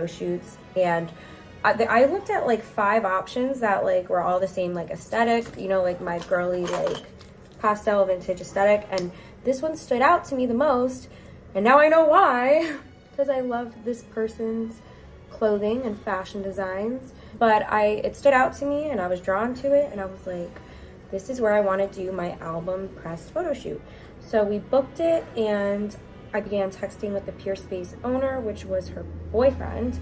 shoots, and I looked at like 5 options that like were all the same like aesthetic, you know, like my girly like pastel vintage aesthetic, and this one stood out to me the most, and now I know why, because I love this person's clothing and fashion designs. But it stood out to me and I was drawn to it, and I was like, this is where I want to do my album press photo shoot. So we booked it, and I began texting with the Pure Space owner, which was her boyfriend.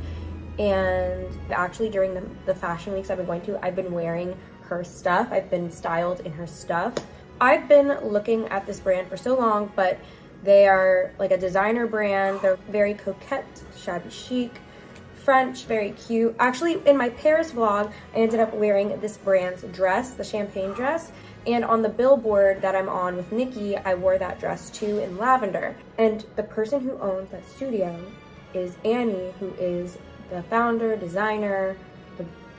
And actually during the fashion weeks I've been going to, I've been wearing her stuff. I've been styled in her stuff. I've been looking at this brand for so long, but they are like a designer brand. They're very coquette, shabby chic, French, very cute. Actually, in my Paris vlog, I ended up wearing this brand's dress, the champagne dress. And on the billboard that I'm on with Nikki, I wore that dress too in lavender. And the person who owns that studio is Annie, who is the founder, designer,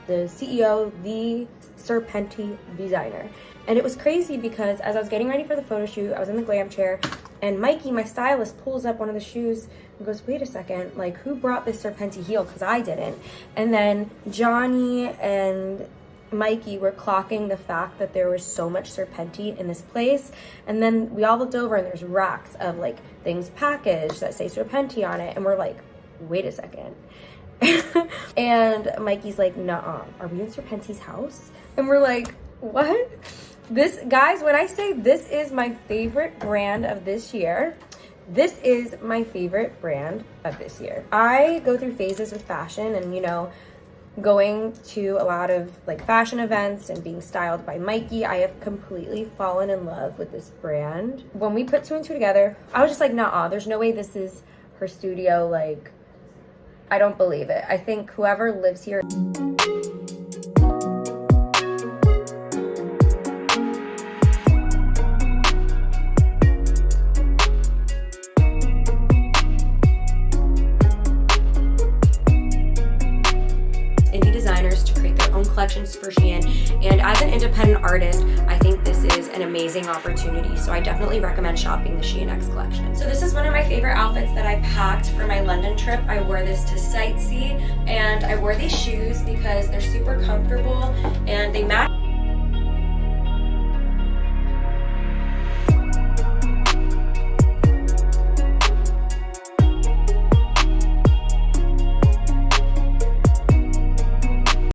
the CEO, the Serpenti designer. And it was crazy because as I was getting ready for the photo shoot, I was in the glam chair, and Mikey, my stylist, pulls up one of the shoes and goes, wait a second, like, who brought this Serpenti heel? Because I didn't. And then Johnny and Mikey were clocking the fact that there was so much Serpenti in this place. And then we all looked over, and there's racks of like things packaged that say Serpenti on it, and we're like, wait a second. And Mikey's like, nuh-uh, are we in Serpenti's house? And we're like, what? This, guys, when I say this is my favorite brand of this year, this is my favorite brand of this year. I go through phases with fashion, and you know, going to a lot of like fashion events and being styled by Mikey, I have completely fallen in love with this brand. When we put 2 and 2 together, I was just like, nuh-uh, there's no way this is her studio. Like, I don't believe it. I think whoever lives here. Indie designers to create their own collections for Shein, and as an independent artist, I think this is an amazing opportunity, so I definitely recommend shopping the Shein X collection. So this is one of my favorite outfits that I packed for my London trip. I wore this to sightsee, and I wore these shoes because they're super comfortable and they match